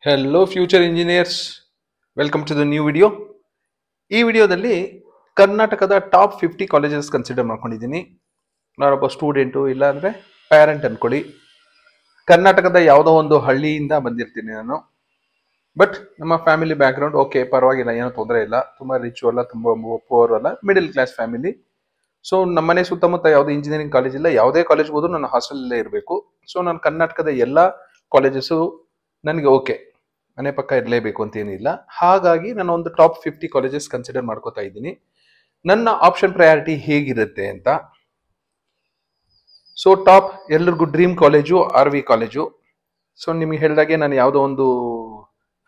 Hello future engineers, welcome to the new video. ಈ ವಿಡಿಯೋದಲ್ಲಿ ಕರ್ನಾಟಕದ ಟಾಪ್ 50 ಕಾಲೇಜಸ್ ಕನ್ಸಿಡರ್ ಮಾಡ್ಕೊಂಡಿದ್ದೀನಿ. ನಾನೊಬ್ಬ ಸ್ಟೂಡೆಂಟು ಇಲ್ಲ ಅಂದರೆ ಪ್ಯಾರೆಂಟ್ ಅನ್ಕೊಳ್ಳಿ. ಕರ್ನಾಟಕದ ಯಾವುದೋ ಒಂದು ಹಳ್ಳಿಯಿಂದ ಬಂದಿರ್ತೀನಿ ನಾನು. ಬಟ್ ನಮ್ಮ ಫ್ಯಾಮಿಲಿ ಬ್ಯಾಕ್ಗ್ರೌಂಡ್ ಓಕೆ, ಪರವಾಗಿಲ್ಲ, ಏನೂ ತೊಂದರೆ ಇಲ್ಲ. ತುಂಬ ರಿಚು ಅಲ್ಲ, ತುಂಬ ಪೋರ್ ಅಲ್ಲ, ಮಿಡಲ್ ಕ್ಲಾಸ್ ಫ್ಯಾಮಿಲಿ. ಸೊ ನಮ್ಮನೆ ಸುತ್ತಮುತ್ತ ಯಾವುದೇ ಇಂಜಿನಿಯರಿಂಗ್ ಕಾಲೇಜ್ ಇಲ್ಲ. ಯಾವುದೇ ಕಾಲೇಜ್ ಹೋದ್ರು ನಾನು ಹಾಸ್ಟೆಲಲ್ಲೇ ಇರಬೇಕು. ಸೊ ನಾನು ಕರ್ನಾಟಕದ ಎಲ್ಲ ಕಾಲೇಜಸ್ಸು ನನಗೆ ಓಕೆ, ಮನೆ ಪಕ್ಕ ಇರಲೇಬೇಕು ಅಂತ ಏನಿಲ್ಲ. ಹಾಗಾಗಿ ನಾನು ಒಂದು ಟಾಪ್ 50 ಕಾಲೇಜಸ್ ಕನ್ಸಿಡರ್ ಮಾಡ್ಕೋತಾ ಇದ್ದೀನಿ. ನನ್ನ ಆಪ್ಷನ್ ಪ್ರಯಾರಿಟಿ ಹೇಗಿರುತ್ತೆ ಅಂತ. ಸೊ ಟಾಪ್ ಎಲ್ರಿಗೂ dream college RV college. So ನಿಮಗೆ ಹೇಳಿದಾಗೆ ನಾನು ಯಾವುದೋ ಒಂದು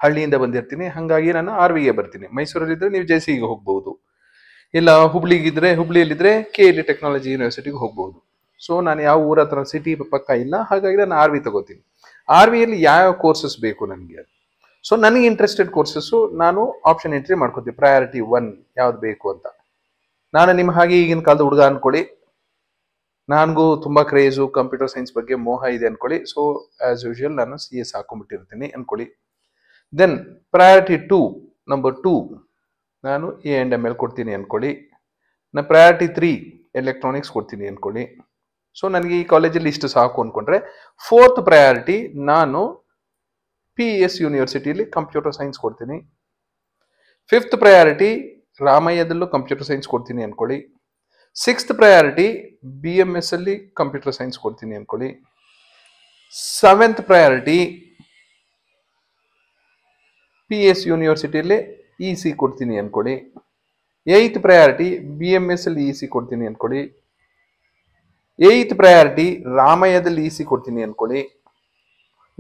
ಹಳ್ಳಿಯಿಂದ ಬಂದಿರ್ತೀನಿ, ಹಾಗಾಗಿ ನಾನು RVಗೆ ಬರ್ತೀನಿ. ಮೈಸೂರಲ್ಲಿದ್ದರೆ ನೀವು JCಗೆ ಹೋಗ್ಬೋದು, ಇಲ್ಲ ಹುಬ್ಳಿಯಲ್ಲಿದ್ದರೆ KLE ಟೆಕ್ನಾಲಜಿ ಯೂನಿವರ್ಸಿಟಿಗೆ ಹೋಗ್ಬೋದು. ಸೊ ನಾನು ಯಾವ ಊರ ಹತ್ರ ಸಿಟಿ ಪಕ್ಕ ಇಲ್ಲ, ಹಾಗಾಗಿ ನಾನು RV ತಗೋತೀನಿ. RVಯಲ್ಲಿ ಯಾವ ಕೋರ್ಸಸ್ ಬೇಕು ನನಗೆ, ಸೊ ನನಗೆ ಇಂಟ್ರೆಸ್ಟೆಡ್ ಕೋರ್ಸಸ್ಸು ನಾನು ಆಪ್ಷನ್ ಎಂಟ್ರಿ ಮಾಡ್ಕೋತೀನಿ. ಪ್ರಯಾರಿಟಿ 1 ಯಾವ್ದು ಬೇಕು ಅಂತ. ನಾನು ನಿಮ್ಮ ಹಾಗೆ ಈಗಿನ ಕಾಲದ ಹುಡುಗ ಅನ್ಕೊಳ್ಳಿ, ನನಗೂ ತುಂಬ ಕ್ರೇಜು, ಕಂಪ್ಯೂಟರ್ ಸೈನ್ಸ್ ಬಗ್ಗೆ ಮೋಹ ಇದೆ ಅನ್ಕೊಳ್ಳಿ. ಸೊ ಆಸ್ ಯೂಶುವಲ್ ನಾನು CS ಹಾಕೊಂಡ್ಬಿಟ್ಟಿರ್ತೀನಿ ಅನ್ಕೊಳ್ಳಿ. ದೆನ್ ಪ್ರಯಾರಿಟಿ 2 ನಂಬರ್ 2 ನಾನು A&ML ಕೊಡ್ತೀನಿ ಅನ್ಕೊಳ್ಳಿ. ನಾನು ಪ್ರಯಾರಿಟಿ 3 ಎಲೆಕ್ಟ್ರಾನಿಕ್ಸ್ ಕೊಡ್ತೀನಿ ಅನ್ಕೊಳ್ಳಿ. ಸೊ ನನಗೆ ಈ ಕಾಲೇಜಲ್ಲಿ ಇಷ್ಟು ಸಾಕು ಅನ್ಕೊಂಡ್ರೆ, 4th ಪ್ರಯಾರಿಟಿ ನಾನು PES ಯೂನಿವರ್ಸಿಟಿಯಲ್ಲಿ ಕಂಪ್ಯೂಟರ್ ಸೈನ್ಸ್ ಕೊಡ್ತೀನಿ. 5th ಪ್ರಯಾರಿಟಿ ರಾಮಯ್ಯದಲ್ಲೂ ಕಂಪ್ಯೂಟರ್ ಸೈನ್ಸ್ ಕೊಡ್ತೀನಿ ಅನ್ಕೊಳ್ಳಿ. 6th ಪ್ರಯಾರಿಟಿ BMS ಅಲ್ಲಿ ಕಂಪ್ಯೂಟರ್ ಸೈನ್ಸ್ ಕೊಡ್ತೀನಿ ಅನ್ಕೊಳ್ಳಿ. 7th ಪ್ರಯಾರಿಟಿ PES ಯೂನಿವರ್ಸಿಟಿಯಲ್ಲಿ EC ಕೊಡ್ತೀನಿ ಅನ್ಕೊಳ್ಳಿ. 8th ಪ್ರಯಾರಿಟಿ BMS ಅಲ್ಲಿ EC ಕೊಡ್ತೀನಿ ಅನ್ಕೊಳ್ಳಿ. 8th ಪ್ರಯಾರಿಟಿ ರಾಮಯ್ಯದಲ್ಲಿ EC ಕೊಡ್ತೀನಿ ಅನ್ಕೊಳ್ಳಿ.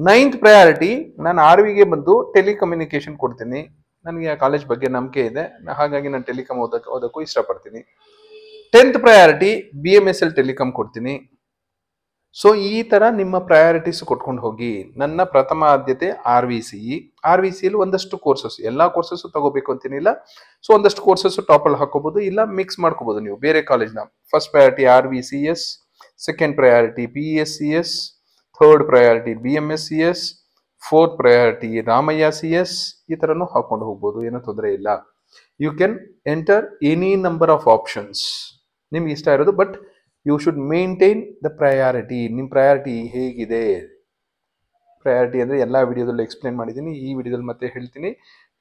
9th ಪ್ರಯಾರಿಟಿ ನಾನು RVಗೆ ಬಂದು ಟೆಲಿಕಮ್ಯುನಿಕೇಶನ್ ಕೊಡ್ತೀನಿ. ನನಗೆ ಆ ಕಾಲೇಜ್ ಬಗ್ಗೆ ನಂಬಿಕೆ ಇದೆ, ಹಾಗಾಗಿ ನಾನು ಟೆಲಿಕಾಮ್ ಓದಕ್ಕೂ ಇಷ್ಟಪಡ್ತೀನಿ. 10th ಪ್ರಯಾರಿಟಿ BMS ಅಲ್ಲಿ ಟೆಲಿಕಾಮ್ ಕೊಡ್ತೀನಿ. ಸೊ ಈ ಥರ ನಿಮ್ಮ ಪ್ರಯಾರಿಟೀಸ್ ಕೊಟ್ಕೊಂಡು ಹೋಗಿ. ನನ್ನ ಪ್ರಥಮ ಆದ್ಯತೆ RVCಯಲ್ಲಿ ಒಂದಷ್ಟು ಕೋರ್ಸಸ್, ಎಲ್ಲ ಕೋರ್ಸಸ್ಸು ತಗೋಬೇಕು ಅಂತೇನಿಲ್ಲ. ಸೊ ಒಂದಷ್ಟು ಕೋರ್ಸಸ್ಸು ಟಾಪಲ್ಲಿ ಹಾಕೋಬಹುದು, ಇಲ್ಲ ಮಿಕ್ಸ್ ಮಾಡ್ಕೋಬಹುದು ನೀವು ಬೇರೆ ಕಾಲೇಜ್ನ. First priority RVCS, second priority PESCS, third priority BMSCS, 4th priority Ramaiah CS. ಈ ಥರನೂ ಹಾಕೊಂಡು ಹೋಗ್ಬೋದು, ಏನೂ ತೊಂದರೆ ಇಲ್ಲ. You can enter any number of options, ನಿಮ್ಗೆ ಇಷ್ಟ ಇರೋದು. But you should maintain the priority. ನಿಮ್ಮ ಪ್ರಯಾರಿಟಿ ಹೇಗಿದೆ. ಪ್ರಯಾರಿಟಿ ಅಂದರೆ ಎಲ್ಲ ವಿಡಿಯೋದಲ್ಲೂ ಎಕ್ಸ್ಪ್ಲೇನ್ ಮಾಡಿದ್ದೀನಿ, ಈ ವಿಡಿಯೋದಲ್ಲಿ ಮತ್ತೆ ಹೇಳ್ತೀನಿ.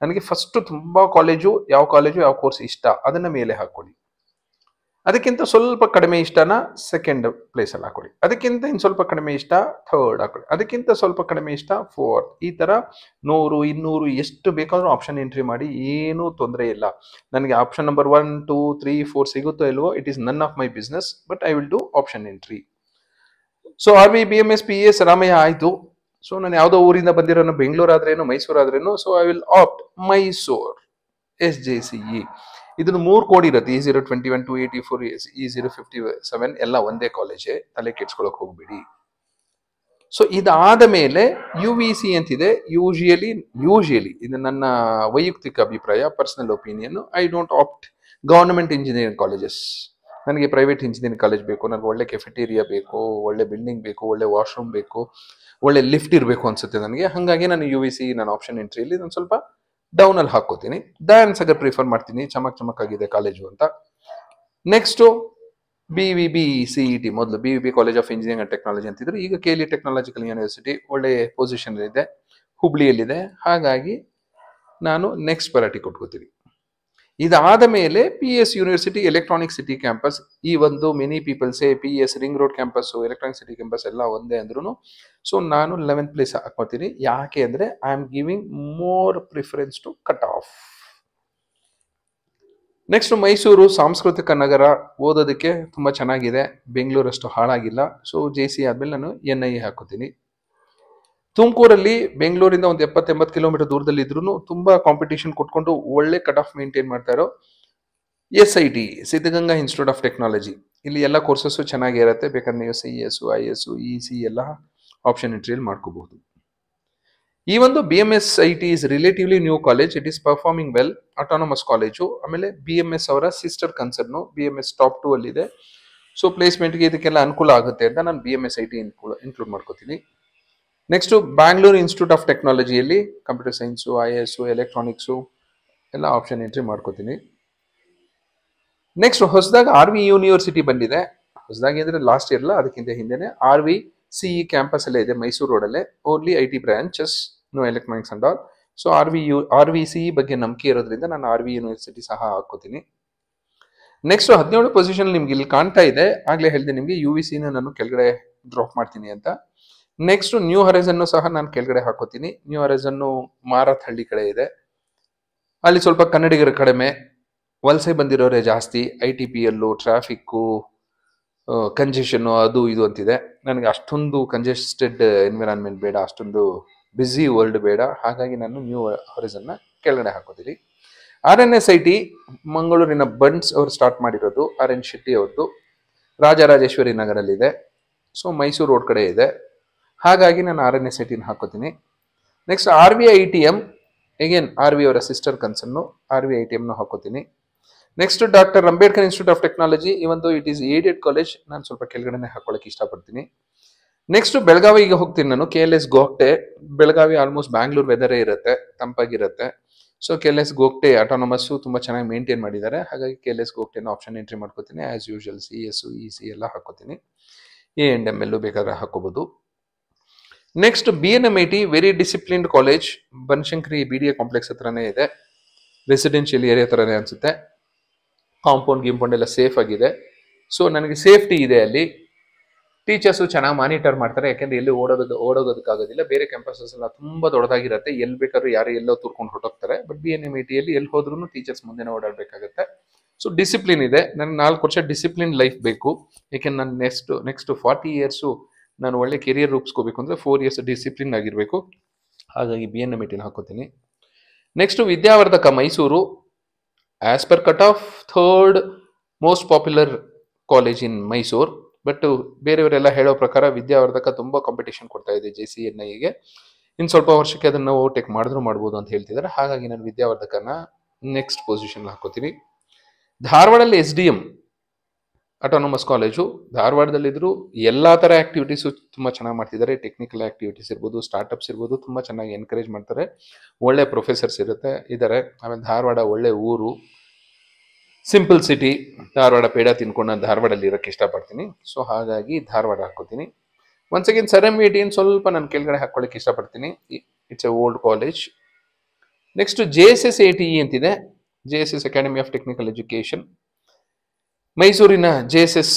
ನನಗೆ ಫಸ್ಟು ಯಾವ ಕಾಲೇಜು ಯಾವ ಕೋರ್ಸ್ ಇಷ್ಟ ಅದನ್ನು ಮೇಲೆ ಹಾಕ್ಕೊಳ್ಳಿ. ಅದಕ್ಕಿಂತ ಸ್ವಲ್ಪ ಕಡಿಮೆ ಇಷ್ಟನ ಸೆಕೆಂಡ್ ಪ್ಲೇಸಲ್ಲಿ ಹಾಕೊಳ್ಳಿ. ಅದಕ್ಕಿಂತ ಇನ್ನು ಸ್ವಲ್ಪ ಕಡಿಮೆ ಇಷ್ಟ ಥರ್ಡ್ ಹಾಕೊಳ್ಳಿ. ಅದಕ್ಕಿಂತ ಸ್ವಲ್ಪ ಕಡಿಮೆ ಇಷ್ಟ 4th. ಈ ಥರ 100, 200 ಎಷ್ಟು ಬೇಕಾದರೂ ಆಪ್ಷನ್ ಎಂಟ್ರಿ ಮಾಡಿ, ಏನೂ ತೊಂದರೆ ಇಲ್ಲ. ನನಗೆ ಆಪ್ಷನ್ ನಂಬರ್ 1, 2, 3, 4 ಸಿಗುತ್ತೋ ಇಲ್ವೋ, it is none of my business, but I will do option entry. So RV, BMS, PES, Ramaiah ಆಯಿತು. ಸೊ ನಾನು ಯಾವುದೋ ಊರಿಂದ ಬಂದಿರೋನು, ಬೆಂಗಳೂರು ಆದ್ರೇನು ಮೈಸೂರು ಆದ್ರೇನು. So I will opt Mysuru SJCE. ಇದನ್ನು 3 ಕೋಡ್ ಇರುತ್ತೆ, E021, 284, E057 ಎಲ್ಲ ಒಂದೇ ಕಾಲೇಜೇ, ತಲೆ ಕೆಡ್ಸ್ಕೊಳಕ್ ಹೋಗ್ಬೇಡಿ. ಸೊ ಇದಾದ ಮೇಲೆ UVC ಅಂತಿದೆ. ಯೂಶಿಯಲಿ ಇದು ನನ್ನ ವೈಯಕ್ತಿಕ ಅಭಿಪ್ರಾಯ, personal opinion. I don't opt government engineering colleges. ನನಗೆ ಪ್ರೈವೇಟ್ ಇಂಜಿನಿಯರಿಂಗ್ ಕಾಲೇಜ್ ಬೇಕು. ನನಗೆ ಒಳ್ಳೆ ಕೆಫೆಟೇರಿಯಾ ಬೇಕು, ಒಳ್ಳೆ ಬಿಲ್ಡಿಂಗ್ ಬೇಕು, ಒಳ್ಳೆ ವಾಶ್ರೂಮ್ ಬೇಕು, ಒಳ್ಳೆ ಲಿಫ್ಟ್ ಇರಬೇಕು ಅನ್ಸುತ್ತೆ ನನಗೆ. ಹಾಗಾಗಿ ನಾನು UVC ನನ್ನ ಆಪ್ಷನ್ ಎಂಟ್ರಿಯಲ್ಲಿ ನಾನು ಸ್ವಲ್ಪ ಡೌನ್ ಅಲ್ಲಿ ಹಾಕೋತೀನಿ. ದಯಾನಂದ ಸಾಗರ್ ಪ್ರಿಫರ್ ಮಾಡ್ತೀನಿ, ಚಮಕ್ ಆಗಿದೆ ಕಾಲೇಜು ಅಂತ. Next BVB CET. ಮೊದಲು BVB college of engineering and technology ಅಂತಿದ್ರು, ಈಗ KLE ಟೆಕ್ನಾಲಜಿಕಲ್ ಯೂನಿವರ್ಸಿಟಿ ಒಳ್ಳೆ ಪೊಸಿಷನ್ ಇದೆ, ಹುಬ್ಳಿಯಲ್ಲಿದೆ. ಹಾಗಾಗಿ ನಾನು ನೆಕ್ಸ್ಟ್ ಪ್ರಯಾರಿಟಿ ಕೊಟ್ಕೋತೀನಿ. ಇದಾದ ಮೇಲೆ PES university electronic city campus. ಈ ಒಂದು many people's PES ring road campus, electronic city campus ಎಲ್ಲ ಒಂದೇ ಅಂದ್ರೂ. ಸೊ ನಾನು 11th ಪ್ಲೇಸ್ ಹಾಕೋತೀನಿ. ಯಾಕೆ ಅಂದರೆ I am giving more preference to cut off. Next Mysuru ಸಾಂಸ್ಕೃತಿಕ ನಗರ, ಓದೋದಕ್ಕೆ ತುಂಬ ಚೆನ್ನಾಗಿದೆ, ಬೆಂಗಳೂರಷ್ಟು ಹಾಳಾಗಿಲ್ಲ. ಸೊ JC ಆದಮೇಲೆ ನಾನು NIE ಹಾಕೋತೀನಿ. ತುಮಕೂರಲ್ಲಿ ಬೆಂಗಳೂರಿಂದ ಒಂದು 70-80 ಕಿಲೋಮೀಟರ್ ದೂರದಲ್ಲಿ ಇದ್ರೂ ತುಂಬ ಕಾಂಪಿಟೇಷನ್ ಕೊಟ್ಕೊಂಡು ಒಳ್ಳೆ ಕಟ್ ಆಫ್ ಮೇಂಟೈನ್ ಮಾಡ್ತಾ ಇರೋ SIT, Siddaganga institute of technology. ಇಲ್ಲಿ ಎಲ್ಲ ಕೋರ್ಸಸ್ಸು ಚೆನ್ನಾಗೇ ಇರುತ್ತೆ. ಬೇಕಾದ್ರೆ ನೀವು CS, IS, EC ಎಲ್ಲ ಆಪ್ಷನ್ ಎಂಟ್ರಿಯಲ್ಲಿ ಮಾಡ್ಕೋಬಹುದು. ಈ ಒಂದು BMS IT is relatively new college. It is performing well, autonomous college. ಆಮೇಲೆ BMS ಅವರ ಸಿಸ್ಟರ್ ಕನ್ಸರ್ನು BMS ಟಾಪ್ 2 ಅಲ್ಲಿದೆ. ಸೊ ಪ್ಲೇಸ್ಮೆಂಟ್ಗೆ ಇದಕ್ಕೆಲ್ಲ ಅನುಕೂಲ ಆಗುತ್ತೆ ಅಂತ ನಾನು BMS IT ಇನ್ಕ್ಲೂಡ್ ಮಾಡ್ಕೋತೀನಿ. ನೆಕ್ಸ್ಟ್ ಬ್ಯಾಂಗ್ಳೂರು ಇನ್ಸ್ಟಿಟ್ಯೂಟ್ ಆಫ್ ಟೆಕ್ನಾಲಜಿಯಲ್ಲಿ ಕಂಪ್ಯೂಟರ್ ಸೈನ್ಸು, IAS, ಎಲೆಕ್ಟ್ರಾನಿಕ್ಸು ಎಲ್ಲ ಆಪ್ಷನ್ ಎಂಟ್ರಿ ಮಾಡ್ಕೋತೀನಿ. ನೆಕ್ಸ್ಟ್ ಹೊಸದಾಗಿ RV ಯೂನಿವರ್ಸಿಟಿ ಬಂದಿದೆ. ಹೊಸದಾಗಿ ಅಂದರೆ ಲಾಸ್ಟ್ ಇಯರ್ ಅಲ್ಲ, ಅದಕ್ಕಿಂತ ಹಿಂದೆನೆ RV CE ಕ್ಯಾಂಪಸ್ ಅಲ್ಲೇ ಇದೆ ಮೈಸೂರು ರೋಡಲ್ಲೇ. Only IT branches, no electronics and all. So RV CE ಬಗ್ಗೆ ನಂಬಿಕೆ ಇರೋದ್ರಿಂದ ನಾನು RV ಯೂನಿವರ್ಸಿಟಿ ಸಹ ಹಾಕೋತೀನಿ. ನೆಕ್ಸ್ಟ್ 17 ಪೊಸಿಷನ್ ನಿಮ್ಗೆ ಇಲ್ಲಿ ಕಾಣ್ತಾ ಇದೆ. ಆಗ್ಲೇ ಹೇಳಿದೆ ನಿಮಗೆ UVC ನಾನು ಕೆಳಗಡೆ ಡ್ರಾಪ್ ಮಾಡ್ತೀನಿ ಅಂತ. ನೆಕ್ಸ್ಟ್ ನ್ಯೂ ಹರೈಸನ್ ಸಹ ನಾನು ಕೆಳಗಡೆ ಹಾಕೋತೀನಿ. ನ್ಯೂ ಹರೈಸನ್ ಮಾರತ್ಹಳ್ಳಿ ಕಡೆ ಇದೆ. ಅಲ್ಲಿ ಸ್ವಲ್ಪ ಕನ್ನಡಿಗರ ಕಡಿಮೆ, ವಲಸೆ ಬಂದಿರೋರೇ ಜಾಸ್ತಿ. ITPL, ಟ್ರಾಫಿಕ್ಕು, ಕಂಜೆಷನ್ನು, ಅದು ಇದು ಅಂತಿದೆ. ನನಗೆ ಅಷ್ಟೊಂದು ಕಂಜೆಸ್ಟೆಡ್ ಎನ್ವಿರಾನ್ಮೆಂಟ್ ಬೇಡ, ಅಷ್ಟೊಂದು ಬ್ಯುಸಿ ವರ್ಲ್ಡ್ ಬೇಡ. ಹಾಗಾಗಿ ನಾನು ನ್ಯೂ ಹಾರಿಸನ್ನ ಕೆಳಗಡೆ ಹಾಕೋತೀನಿ. RNSIT ಮಂಗಳೂರಿನ ಬನ್ಸ್ ಅವರು ಸ್ಟಾರ್ಟ್ ಮಾಡಿರೋದು, RN ಶೆಟ್ಟಿ ಅವ್ರದ್ದು, ರಾಜರಾಜೇಶ್ವರಿ ನಗರಲ್ಲಿದೆ. ಸೊ ಮೈಸೂರು ರೋಡ್ ಕಡೆ ಇದೆ. ಹಾಗಾಗಿ ನಾನು RNSIT ಹಾಕೋತೀನಿ. ನೆಕ್ಸ್ಟ್ RVITM, ಅಗೇನ್ RV ಅವರ ಸಿಸ್ಟರ್ ಕನ್ಸನ್ನು, RVITM ಹಾಕೋತೀನಿ. Next doctor Ambedkar institute of technology, ಇವೊಂದು ಇಟ್ ಈಸ್ ಏಡೆಡ್ ಕಾಲೇಜ್, ನಾನು ಸ್ವಲ್ಪ ಕೆಳಗಡೆ ಹಾಕೊಳ್ಳೋಕೆ ಇಷ್ಟಪಡ್ತೀನಿ. ನೆಕ್ಸ್ಟ್ ಬೆಳಗಾವಿಗೆ ಹೋಗ್ತೀನಿ ನಾನು. KLS ಗೋಗ್ಟೆ. ಬೆಳಗಾವಿ ಆಲ್ಮೋಸ್ಟ್ ಬ್ಯಾಂಗ್ಳೂರ್ ವೆದರೇ ಇರುತ್ತೆ, ತಂಪಾಗಿರುತ್ತೆ. ಸೊ KLS ಗೋಗ್ಟೆ ಆಟೋನಮಸ್ಸು ತುಂಬ ಚೆನ್ನಾಗಿ ಮೇಂಟೈನ್ ಮಾಡಿದ್ದಾರೆ. ಹಾಗಾಗಿ KLS ಗೋಗ್ಟೆನ ಆಪ್ಷನ್ ಎಂಟ್ರಿ ಮಾಡ್ಕೋತೀನಿ. ಆಸ್ ಯೂಶುವಲ್ CS, EC ಎಲ್ಲ ಹಾಕೋತೀನಿ. A&M ಬೇಕಾದ್ರೆ ಹಾಕೋಬಹುದು. Next BNMIT, very disciplined college, Banashankari BDA complex ಹತ್ರನೇ ಇದೆ. ರೆಸಿಡೆನ್ಷಿಯಲ್ ಏರಿಯಾ ಥರನೇ ಅನಿಸುತ್ತೆ. ಕಾಂಪೌಂಡ್ ಎಲ್ಲ ಸೇಫ್ ಆಗಿದೆ. ಸೊ ನನಗೆ ಸೇಫ್ಟಿ ಇದೆ ಅಲ್ಲಿ. ಟೀಚರ್ಸು ಚೆನ್ನಾಗಿ ಮಾನಿಟರ್ ಮಾಡ್ತಾರೆ, ಯಾಕೆಂದ್ರೆ ಎಲ್ಲಿ ಓಡೋಗೋದಕ್ಕಾಗೋದಿಲ್ಲ. ಬೇರೆ ಕ್ಯಾಂಪಸಸ್ ಎಲ್ಲ ತುಂಬ ದೊಡ್ಡದಾಗಿರುತ್ತೆ, ಎಲ್ಲಿ ಬೇಕಾದ್ರೂ ಯಾರು ಎಲ್ಲೋ ತುರ್ಕೊಂಡು ಹೊರಟೋಗ್ತಾರೆ. ಬಟ್ BNMITಯಲ್ಲಿ ಎಲ್ಲಿ ಹೋದ್ರೂ ಟೀಚರ್ಸ್ ಮುಂದೆನೇ ಓಡಾಡಬೇಕಾಗುತ್ತೆ. ಸೊ ಡಿಸಿಪ್ಲಿನ್ ಇದೆ. ನನಗೆ 4 ವರ್ಷ ಡಿಸಿಪ್ಲಿನ್ ಲೈಫ್ ಬೇಕು. ಯಾಕೆಂದ್ರೆ ನಾನು ನೆಕ್ಸ್ಟ್ 40 ಇಯರ್ಸು ನಾನು ಒಳ್ಳೆ ಕೆರಿಯರ್ ರೂಪಿಸ್ಕೋಬೇಕು ಅಂದರೆ 4 ಇಯರ್ಸ್ ಡಿಸಿಪ್ಲಿನ್ ಆಗಿರಬೇಕು. ಹಾಗಾಗಿ BNMITನ ಹಾಕೋತೀನಿ. Next Vidyavardhaka Mysuru, as per cut off 3rd most popular college in Mysuru. But ಬೇರೆಯವರೆಲ್ಲ ಹೇಳೋ ಪ್ರಕಾರ ವಿದ್ಯಾವರ್ಧಕ ತುಂಬ ಕಾಂಪಿಟೇಷನ್ ಕೊಡ್ತಾ ಇದೆ JCNIಗೆ. ಇನ್ನು ಸ್ವಲ್ಪ ವರ್ಷಕ್ಕೆ ಅದನ್ನು ಓವರ್ಟೇಕ್ ಮಾಡಿದ್ರು ಮಾಡ್ಬೋದು ಅಂತ ಹೇಳ್ತಿದ್ದಾರೆ. ಹಾಗಾಗಿ ನಾನು ವಿದ್ಯಾವರ್ಧಕನ ನೆಕ್ಸ್ಟ್ ಪೊಸಿಷನ್ ಹಾಕೋತೀನಿ. ಧಾರವಾಡಲ್ಲಿ SDM ಆಟೋನಮಸ್ ಕಾಲೇಜು. ಧಾರವಾಡದಲ್ಲಿದ್ರು ಎಲ್ಲ ಥರ ಆಕ್ಟಿವಿಟೀಸು ತುಂಬ ಚೆನ್ನಾಗಿ ಮಾಡ್ತಿದ್ದಾರೆ. ಟೆಕ್ನಿಕಲ್ ಆಕ್ಟಿವಿಟೀಸ್ ಇರ್ಬೋದು, ಸ್ಟಾರ್ಟಪ್ಸ್ ಇರ್ಬೋದು, ತುಂಬ ಚೆನ್ನಾಗಿ ಎನ್ಕರೇಜ್ ಮಾಡ್ತಾರೆ. ಒಳ್ಳೆ ಪ್ರೊಫೆಸರ್ಸ್ ಇದ್ದಾರೆ. ಆಮೇಲೆ ಧಾರವಾಡ ಒಳ್ಳೆ ಊರು, ಸಿಂಪಲ್ ಸಿಟಿ. ಧಾರವಾಡ ಪೇಡ ತಿನ್ಕೊಂಡು ನಾನು ಧಾರವಾಡಲ್ಲಿ ಇರೋಕ್ಕೆ ಇಷ್ಟಪಡ್ತೀನಿ. ಸೊ ಹಾಗಾಗಿ ಧಾರವಾಡ ಹಾಕೋತೀನಿ. ಒನ್ಸ್ ಅಗೇನ್ SRM-18 ಸ್ವಲ್ಪ ನಾನು ಕೆಳಗಡೆ ಹಾಕೊಳ್ಳೋಕೆ ಇಷ್ಟಪಡ್ತೀನಿ. It's A old college. Next JSS-ATE ಅಂತಿದೆ, JSS academy of technical education. ಮೈಸೂರಿನ JSS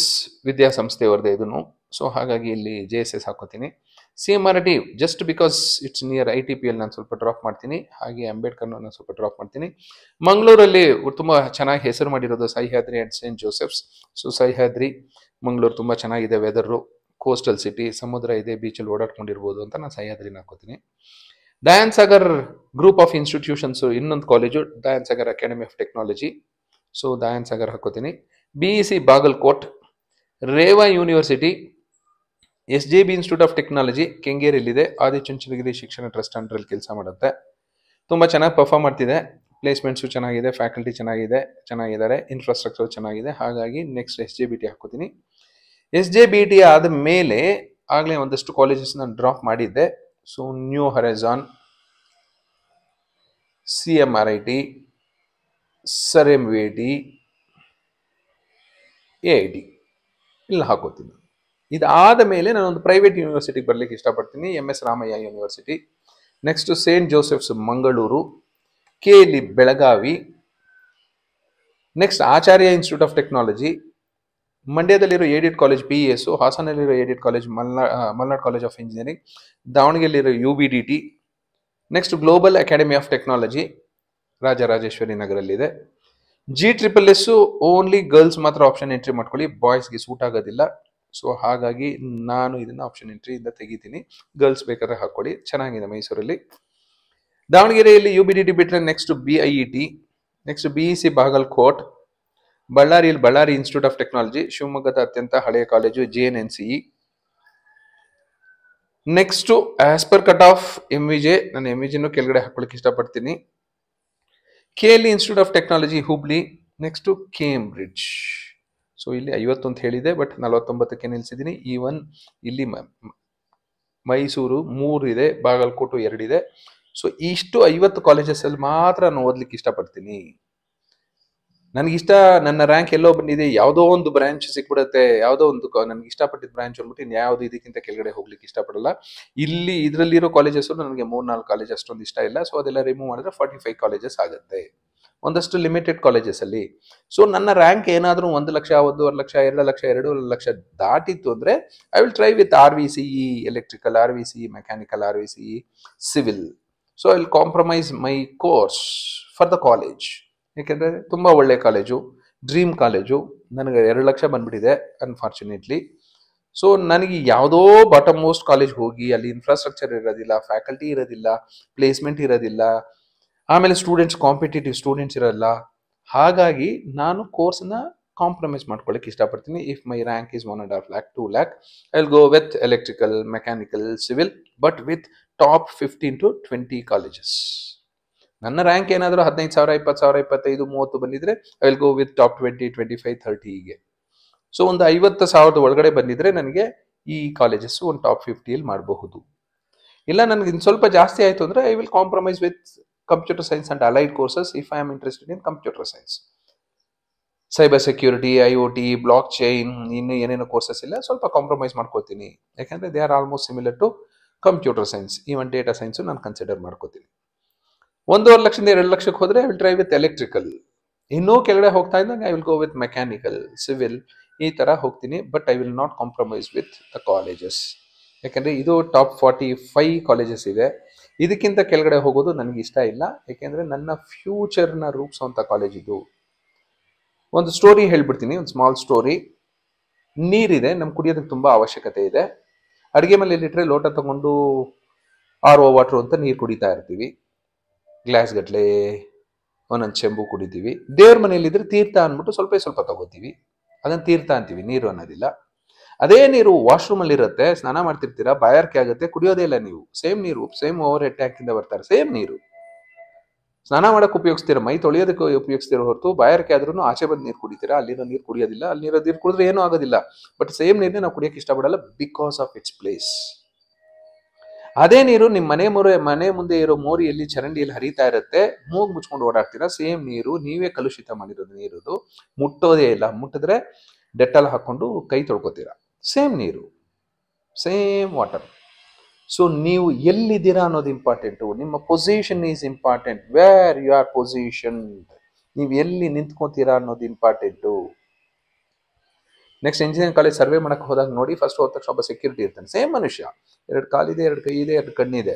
ವಿದ್ಯಾಸಂಸ್ಥೆಯವರದೇ ಇದನ್ನು. ಸೊ ಹಾಗಾಗಿ ಇಲ್ಲಿ JSS ಹಾಕೋತೀನಿ. CMRT just because it's near ITPL ನಾನು ಸ್ವಲ್ಪ ಡ್ರಾಪ್ ಮಾಡ್ತೀನಿ. ಹಾಗೆ ಅಂಬೇಡ್ಕರ್ನ ನಾನು ಸ್ವಲ್ಪ ಡ್ರಾಪ್ ಮಾಡ್ತೀನಿ. ಮಂಗಳೂರಲ್ಲಿ ತುಂಬ ಚೆನ್ನಾಗಿ ಹೆಸರು ಮಾಡಿರೋದು Sahyadri and Saint Joseph's. So Sahyadri Mangaluru ತುಂಬ ಚೆನ್ನಾಗಿದೆ ವೆದರು, ಕೋಸ್ಟಲ್ ಸಿಟಿ, ಸಮುದ್ರ ಇದೆ, ಬೀಚಲ್ಲಿ ಓಡಾಡ್ಕೊಂಡಿರ್ಬೋದು ಅಂತ ನಾನು ಸಹ್ಯಾದ್ರಿನ ಹಾಕೋತೀನಿ. Dayan Sagar group of institutions ಇನ್ನೊಂದು college, Dayan Sagar academy of technology. So Dayan Sagar ಹಾಕೋತೀನಿ. BEC Bagalkot, Reva university, SJB institute of technology ಕೆಂಗೇರಿಯಲ್ಲಿದೆ. ಆದಿಚುಂಚನಗಿರಿ ಶಿಕ್ಷಣ ಟ್ರಸ್ಟ್ ಅಂಡರಲ್ಲಿ ಕೆಲಸ ಮಾಡುತ್ತೆ. ತುಂಬ ಚೆನ್ನಾಗಿ ಪರ್ಫಾರ್ಮ್ ಮಾಡ್ತಿದೆ. ಪ್ಲೇಸ್ಮೆಂಟ್ಸು ಚೆನ್ನಾಗಿದೆ, ಫ್ಯಾಕಲ್ಟಿ ಚೆನ್ನಾಗಿದ್ದಾರೆ, ಇನ್ಫ್ರಾಸ್ಟ್ರಕ್ಚರ್ ಚೆನ್ನಾಗಿದೆ. ಹಾಗಾಗಿ ನೆಕ್ಸ್ಟ್ SJBT ಹಾಕೋತೀನಿ. SJBT ಆದ ಮೇಲೆ ಆಗಲೇ ಒಂದಷ್ಟು ಕಾಲೇಜಸ್ ನಾನು ಡ್ರಾಪ್ ಮಾಡಿದ್ದೆ. So new horizon, CMRIT, SRM-VIT, AIT ಇಲ್ಲಿ ಹಾಕೋತೀನಿ. ಇದಾದ ಮೇಲೆ ನಾನೊಂದು ಪ್ರೈವೇಟ್ ಯೂನಿವರ್ಸಿಟಿಗೆ ಬರಲಿಕ್ಕೆ ಇಷ್ಟಪಡ್ತೀನಿ. MS Ramaiah university. Next saint Joseph's Mangaluru, KLE Belagavi. Next Acharya institute of technology. ಮಂಡ್ಯದಲ್ಲಿರೋ ಏಡೆಡ್ ಕಾಲೇಜ್ PES, ಹಾಸನಲ್ಲಿರೋ aided college Malnad college of engineering, ದಾವಣಗೆರೆಯಲ್ಲಿರೋ UBDT. Next global academy of technology Rajarajeshwari ನಗರಲ್ಲಿದೆ. GSSS ಓನ್ಲಿ ಗರ್ಲ್ಸ್ ಮಾತ್ರ ಆಪ್ಷನ್ ಎಂಟ್ರಿ ಮಾಡ್ಕೊಳ್ಳಿ, ಬಾಯ್ಸ್ಗೆ ಸೂಟ್ ಆಗೋದಿಲ್ಲ. ಸೊ ಹಾಗಾಗಿ ನಾನು ಇದನ್ನ ಆಪ್ಷನ್ ಎಂಟ್ರಿಯಿಂದ ತೆಗಿತೀನಿ. ಗರ್ಲ್ಸ್ ಬೇಕಾದ್ರೆ ಹಾಕೊಳ್ಳಿ, ಚೆನ್ನಾಗಿದೆ ಮೈಸೂರಲ್ಲಿ. ದಾವಣಗೆರೆಯಲ್ಲಿ UBDT ಬಿಟ್ಟರೆ next BIET, next BEC Bagalkot, ಬಳ್ಳಾರಿಯಲ್ಲಿ ಬಳ್ಳಾರಿ ಇನ್ಸ್ಟಿಟ್ಯೂಟ್ ಆಫ್ ಟೆಕ್ನಾಲಜಿ, ಶಿವಮೊಗ್ಗದ ಅತ್ಯಂತ ಹಳೆಯ college JNNCE. Next as per cut of MVJ, ನಾನು MVJನೂ ಕೆಳಗಡೆ ಹಾಕೊಳ್ಳಿಕ್ಕೆ ಇಷ್ಟಪಡ್ತೀನಿ. KLE institute of technology Hubli. Next Cambridge. So ಇಲ್ಲಿ 50 ಅಂತ ಹೇಳಿದೆ, ಬಟ್ 49ಕ್ಕೆ ನಿಲ್ಸಿದ್ದೀನಿ. ಈವನ್ ಇಲ್ಲಿ ಮೈಸೂರು 3 ಇದೆ, ಬಾಗಲಕೋಟೆ 2 ಇದೆ. ಸೊ ಇಷ್ಟು 50 ಕಾಲೇಜಸ್ ಅಲ್ಲಿ ಮಾತ್ರ ನಾನು ಓದ್ಲಿಕ್ಕೆ ಇಷ್ಟಪಡ್ತೀನಿ. ನನಗಿಷ್ಟ, ನನ್ನ ರ್ಯಾಂಕ್ ಎಲ್ಲೋ ಬಂದಿದೆ, ಯಾವುದೋ ಒಂದು ಬ್ರಾಂಚ್ ಸಿಕ್ಬಿಡುತ್ತೆ, ಯಾವುದೋ ಒಂದು ನನಗೆ ಇಷ್ಟಪಟ್ಟಿದ್ದ ಬ್ರಾಂಚ್ ಅಂದ್ಬಿಟ್ಟು ಯಾವ್ದು ಇದಕ್ಕಿಂತ ಕೆಳಗಡೆ ಹೋಗ್ಲಿಕ್ಕೆ ಇಷ್ಟಪಡಲ್ಲ. ಇದರಲ್ಲಿರೋ ಕಾಲೇಜಸ್ ನನಗೆ 3-4 ಕಾಲೇಜ್ ಅಷ್ಟೊಂದು ಇಷ್ಟ ಇಲ್ಲ. ಸೊ ಅದೆಲ್ಲ ರಿಮೂವ್ ಮಾಡಿದ್ರೆ 45 ಕಾಲೇಜಸ್ ಆಗುತ್ತೆ, ಒಂದಷ್ಟು ಲಿಮಿಟೆಡ್ ಕಾಲೇಜಸ್ ಅಲ್ಲಿ. ಸೊ ನನ್ನ ರ್ಯಾಂಕ್ ಏನಾದ್ರೂ 1 ಲಕ್ಷ, 1.5 ಲಕ್ಷ, 2 ಲಕ್ಷ, 2 ಲಕ್ಷ ದಾಟಿತ್ತು ಅಂದ್ರೆ I will try with RVCE electrical, RVCE mechanical, RVCE civil. So I will compromise my course for the college. ಯಾಕೆಂದ್ರೆ ತುಂಬಾ ಒಳ್ಳೆ ಕಾಲೇಜು, ಡ್ರೀಮ್ ಕಾಲೇಜು. ನನಗೆ 2 ಲಕ್ಷ ಬಂದ್ಬಿಟ್ಟಿದೆ ಅನ್ಫಾರ್ಚುನೇಟ್ಲಿ. ಸೊ ನನಗೆ ಯಾವುದೋ ಬಾಟಮ್ ಮೋಸ್ಟ್ ಕಾಲೇಜ್ ಹೋಗಿ ಅಲ್ಲಿ ಇನ್ಫ್ರಾಸ್ಟ್ರಕ್ಚರ್ ಇರೋದಿಲ್ಲ, ಫ್ಯಾಕಲ್ಟಿ ಇರೋದಿಲ್ಲ, ಪ್ಲೇಸ್ಮೆಂಟ್ ಇರೋದಿಲ್ಲ, ಆಮೇಲೆ ಸ್ಟೂಡೆಂಟ್ಸ್ ಕಾಂಪಿಟೇಟಿವ್ ಸ್ಟೂಡೆಂಟ್ಸ್ ಇರಲ್ಲ. ಹಾಗಾಗಿ ನಾನು ಕೋರ್ಸ್ನ ಕಾಂಪ್ರಮೈಸ್ ಮಾಡ್ಕೊಳ್ಳಿಕ್ಕೆ ಇಷ್ಟಪಡ್ತೀನಿ. If my rank is 1.5 lakh, 2 lakh, I will go with electrical, mechanical, civil, but with top 15 to 20 colleges. ನನ್ನ ರ್ಯಾಂಕ್ ಏನಾದರೂ 15,000, 20,000, 25, 30 ಬಂದಿದ್ರೆ I will go with top 20, 25, 30 ಹೀಗೆ. ಸೊ ಒಂದು 50,000 ಒಳಗಡೆ ಬಂದಿದ್ರೆ ನನಗೆ ಈ ಕಾಲೇಜಸ್ ಒಂದು ಟಾಪ್ 50 ಮಾಡಬಹುದು. ಇಲ್ಲ ನನಗೆ ಇನ್ನು ಸ್ವಲ್ಪ ಜಾಸ್ತಿ ಆಯಿತು ಅಂದರೆ I will compromise with computer science and allied courses if I am interested in computer science. Cyber security, IoT, blockchain, ಇನ್ನು ಏನೇನೋ ಕೋರ್ಸಸ್ ಇಲ್ಲ, ಸ್ವಲ್ಪ ಕಾಂಪ್ರಮೈಸ್ ಮಾಡ್ಕೋತೀನಿ. ಯಾಕಂದರೆ they are almost similar to computer science. Even data science ನಾನು consider ಮಾಡ್ಕೋತೀನಿ. 1.5 ಲಕ್ಷದಿಂದ 2 ಲಕ್ಷಕ್ಕೆ ಹೋದರೆ I will try with electrical. ಇನ್ನೂ ಕೆಳಗಡೆ ಹೋಗ್ತಾ ಇದ್ದಂಗೆ I will go with mechanical, civil, ಈ ಥರ ಹೋಗ್ತೀನಿ. But I will not compromise with the colleges. ಯಾಕೆಂದರೆ ಇದು ಟಾಪ್ 45 ಕಾಲೇಜಸ್ ಇದೆ. ಇದಕ್ಕಿಂತ ಕೆಳಗಡೆ ಹೋಗೋದು ನನಗೆ ಇಷ್ಟ ಇಲ್ಲ. ಯಾಕೆಂದರೆ ನನ್ನ ಫ್ಯೂಚರ್ನ ರೂಪಿಸುವಂಥ ಕಾಲೇಜ್ ಇದು. ಒಂದು ಸ್ಟೋರಿ ಹೇಳ್ಬಿಡ್ತೀನಿ, ಒಂದು ಸ್ಮಾಲ್ ಸ್ಟೋರಿ. ನೀರಿದೆ, ನಮ್ಗೆ ಕುಡಿಯೋದಕ್ಕೆ ತುಂಬ ಅವಶ್ಯಕತೆ ಇದೆ. ಅಡುಗೆ ಮನೆಯಲ್ಲಿ ಇಟ್ಟರೆ ಲೋಟ ತಗೊಂಡು RO ವಾಟ್ರು ಅಂತ ನೀರು ಕುಡಿತಾ ಇರ್ತೀವಿ, ಗ್ಲಾಸ್ ಗಟ್ಟಲೆ ಒಂದೊಂದು ಚೆಂಬು ಕುಡಿತೀವಿ. ದೇವ್ರ ಮನೆಯಲ್ಲಿದ್ದರೆ ತೀರ್ಥ ಅಂದ್ಬಿಟ್ಟು ಸ್ವಲ್ಪ ಸ್ವಲ್ಪ ತಗೋತೀವಿ, ಅದನ್ನು ತೀರ್ಥ ಅಂತೀವಿ, ನೀರು ಅನ್ನೋದಿಲ್ಲ. ಅದೇ ನೀರು ವಾಶ್ರೂಮಲ್ಲಿ ಇರುತ್ತೆ, ಸ್ನಾನ ಮಾಡ್ತಿರ್ತೀರಾ, ಬಾಯಾರಿಕೆ ಆಗುತ್ತೆ, ಕುಡಿಯೋದೇ ಇಲ್ಲ ನೀವು. ಸೇಮ್ ನೀರು, ಸೇಮ್ ಓವರ್ ಹೆಡ್ ಟ್ಯಾಂಕಿಂದ ಬರ್ತಾರೆ, ಸೇಮ್ ನೀರು. ಸ್ನಾನ ಮಾಡಕ್ಕೆ ಉಪಯೋಗಿಸ್ತೀರ, ಮೈ ತೊಳೆಯೋದಕ್ಕೆ ಉಪಯೋಗಿಸ್ತೀರ ಹೊರತು ಬಾಯಾರಿಕೆ ಆದ್ರೂ ಆಚೆ ಬಂದು ನೀರು ಕುಡಿತೀರಾ. ಅಲ್ಲಿರೋ ನೀರು ಕುಡಿಯೋದಿಲ್ಲ, ಅಲ್ಲಿರೋ ನೀರು ಕುಡಿದ್ರೆ ಏನೂ ಆಗೋದಿಲ್ಲ. ಬಟ್ ಸೇಮ್ ನೀರನ್ನೇ ನಾವು ಕುಡಿಯೋಕೆ ಇಷ್ಟಪಡಲ್ಲ ಬಿಕಾಸ್ ಆಫ್ ಇಟ್ಸ್ ಪ್ಲೇಸ್. ಅದೇ ನೀರು ನಿಮ್ಮ ಮನೆ ಮುಂದೆ ಇರೋ ಮೋರಿಯಲ್ಲಿ, ಚರಂಡಿಯಲ್ಲಿ ಹರಿತಾ ಇರುತ್ತೆ, ಮೂಗು ಮುಚ್ಕೊಂಡು ಓಡಾಡ್ತೀರಾ. ಸೇಮ್ ನೀರು, ನೀವೇ ಕಲುಷಿತ ಮಾಡಿರೋದು ನೀರುದು, ಮುಟ್ಟೋದೇ ಇಲ್ಲ. ಮುಟ್ಟಿದ್ರೆ ಡೆಟಾಲ್ ಹಾಕೊಂಡು ಕೈ ತೊಳ್ಕೊತೀರಾ. ಸೇಮ್ ನೀರು, ಸೇಮ್ ವಾಟರ್. ಸೊ ನೀವು ಎಲ್ಲಿದ್ದೀರಾ ಅನ್ನೋದು ಇಂಪಾರ್ಟೆಂಟು. ನಿಮ್ಮ position is important. Where you are position, ನೀವು ಎಲ್ಲಿ ನಿಂತ್ಕೊತೀರಾ ಅನ್ನೋದು important. Next engineering college survey ಮಾಡಕ್ಕೆ ಹೋದಾಗ ನೋಡಿ, ಫಸ್ಟ್ ಹೋದ ತಕ್ಷಣ ಒಬ್ಬ ಸೆಕ್ಯೂರಿಟಿ ಇರ್ತಾನೆ, ಸೇಮ್ ಮನುಷ್ಯ, 2 ಕಾಲಿದೆ, 2 ಕೈ ಇದೆ, 2 ಕಣ್ಣಿದೆ,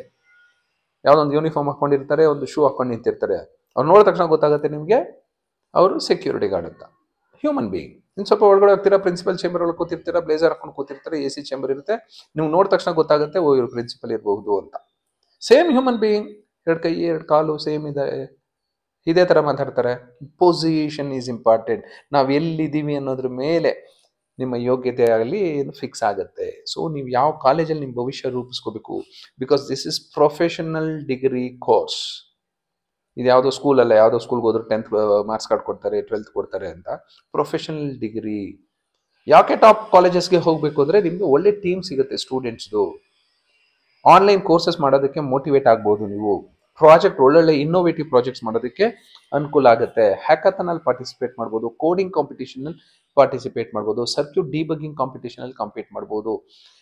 ಯಾವುದೊಂದು ಯೂನಿಫಾರ್ಮ್ ಹಾಕೊಂಡಿರ್ತಾರೆ, ಒಂದು ಶೂ ಹಾಕೊಂಡು ನಿಂತಿರ್ತಾರೆ. ಅವ್ರು ನೋಡಿದ ತಕ್ಷಣ ಗೊತ್ತಾಗುತ್ತೆ ನಿಮಗೆ ಅವರು ಸೆಕ್ಯೂರಿಟಿ ಗಾರ್ಡ್ ಅಂತ. Human being. ಇನ್ನು ಸ್ವಲ್ಪ ಒಳಗಡೆ ಹೋಗ್ತೀರಾ, ಪ್ರಿನ್ಸಿಪಲ್ ಚೇಂಬರ್ ಒಳಗೆ ಕೂತಿರ್ತೀರಾ, ಬ್ಲೇಸರ್ ಹಾಕೊಂಡು ಕೂತಿರ್ತಾರೆ, AC ಚೇಂಬರ್ ಇರುತ್ತೆ, ನೀವು ನೋಡಿದ ತಕ್ಷಣ ಗೊತ್ತಾಗುತ್ತೆ ಓ ಇವ್ರು ಪ್ರಿನ್ಸಿಪಲ್ ಇರಬಹುದು ಅಂತ. ಸೇಮ್ ಹ್ಯೂಮನ್ ಬೀಯಿಂಗ್, 2 ಕೈ 2 ಕಾಲು ಸೇಮ್ ಇದೆ, ಇದೇ ಥರ ಮಾತಾಡ್ತಾರೆ. Position is important. ನಾವು ಎಲ್ಲಿದ್ದೀವಿ ಅನ್ನೋದ್ರ ಮೇಲೆ ನಿಮ್ಮ ಯೋಗ್ಯತೆ ಆಗಲಿ ಫಿಕ್ಸ್ ಆಗುತ್ತೆ. ಸೊ ನೀವು ಯಾವ ಕಾಲೇಜಲ್ಲಿ ನಿಮ್ಮ ಭವಿಷ್ಯ ರೂಪಿಸ್ಕೋಬೇಕು, because this is professional degree course. ಇದು ಯಾವುದೋ ಸ್ಕೂಲ್ ಅಲ್ಲ, ಯಾವುದೋ ಸ್ಕೂಲ್ಗೆ ಹೋದ್ರೆ 10th ಮಾರ್ಕ್ಸ್ ಕಾರ್ಡ್ ಕೊಡ್ತಾರೆ, 12th ಕೊಡ್ತಾರೆ ಅಂತ. Professional degree. ಯಾಕೆ ಟಾಪ್ ಕಾಲೇಜಸ್ಗೆ ಹೋಗಬೇಕು ಅಂದರೆ ನಿಮಗೆ ಒಳ್ಳೆ ಟೀಮ್ ಸಿಗುತ್ತೆ ಸ್ಟೂಡೆಂಟ್ಸ್ದು. ಆನ್ಲೈನ್ ಕೋರ್ಸಸ್ ಮಾಡೋದಕ್ಕೆ ಮೋಟಿವೇಟ್ ಆಗ್ಬೋದು ನೀವು. ಪ್ರಾಜೆಕ್ಟ್ ಒಳ್ಳೊಳ್ಳೆ ಇನ್ನೋವೇಟಿವ್ ಪ್ರಾಜೆಕ್ಟ್ಸ್ ಮಾಡೋದಕ್ಕೆ ಅನುಕೂಲ ಆಗುತ್ತೆ. ಹ್ಯಾಕಥಾನಲ್ಲಿ ಪಾರ್ಟಿಸಿಪೇಟ್ ಮಾಡ್ಬೋದು, ಕೋಡಿಂಗ್ ಕಾಂಪಿಟೇಷನಲ್ಲಿ ಪಾರ್ಟಿಸಿಪೇಟ್ ಮಾಡ್ಬೋದು, ಸರ್ಕ್ಯೂಟ್ ಡಿಬಗ್ಗಿಂಗ್ ಕಾಂಪಿಟೇಷನಲ್ಲಿ ಕಾಂಪೀಟ್ ಮಾಡ್ಬೋದು.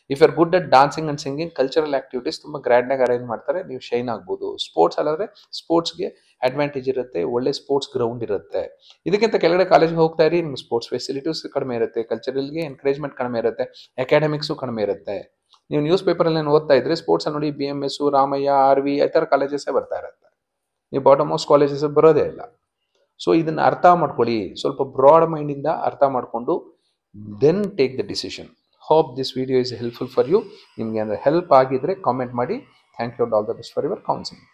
If you are good at dancing and singing, cultural activities ತುಂಬ ಗ್ರ್ಯಾಂಡಾಗಿ ಅರೇಂಜ್ ಮಾಡ್ತಾರೆ, ನೀವು ಶೈನ್ ಆಗ್ಬೋದು. ಸ್ಪೋರ್ಟ್ಸ್ ಅಲ್ಲಾದರೆ ಸ್ಪೋರ್ಟ್ಸ್ಗೆ ಅಡ್ವಾಂಟೇಜ್ ಇರುತ್ತೆ, ಒಳ್ಳೆ ಸ್ಪೋರ್ಟ್ಸ್ ಗ್ರೌಂಡ್ ಇರುತ್ತೆ. ಇದಕ್ಕಿಂತ ಕೆಳಗಡೆ ಕಾಲೇಜ್ಗೆ ಹೋಗ್ತಾ ಇರಿ, ನಿಮ್ಗೆ ಸ್ಪೋರ್ಟ್ಸ್ ಫೆಸಿಲಿಟೀಸ್ ಕಡಿಮೆ ಇರುತ್ತೆ, ಕಲ್ಚರಲ್ಗೆ ಎನ್ಕರೇಜ್ಮೆಂಟ್ ಕಡಿಮೆ ಇರುತ್ತೆ, ಅಕಾಡೆಮಿಕ್ಸು ಕಡಿಮೆ ಇರುತ್ತೆ. ನೀವು ನ್ಯೂಸ್ ಪೇಪರಲ್ಲಿ ಓದ್ತಾ ಇದ್ರೆ ಸ್ಪೋರ್ಟ್ಸ್ ನೋಡಿ BMS, ರಾಮಯ್ಯ, RV ಈ ಥರ ಕಾಲೇಜಸ್ಸೇ ಬರ್ತಾ ಇರುತ್ತೆ. ನೀವು ಬಾಟಮ್ ಮೋಸ್ಟ್ ಕಾಲೇಜಸ್ ಬರೋದೇ ಇಲ್ಲ. ಸೊ ಇದನ್ನ ಅರ್ಥ ಮಾಡ್ಕೊಳ್ಳಿ, ಸ್ವಲ್ಪ ಬ್ರಾಡ್ ಮೈಂಡಿಂದ ಅರ್ಥ ಮಾಡಿಕೊಂಡು then take the decision. Hope this video is helpful for you. ನಿಮಗೆ ಅಂದರೆ ಹೆಲ್ಪ್ ಆಗಿದ್ರೆ ಕಾಮೆಂಟ್ ಮಾಡಿ. Thank you. All the best for your counselling.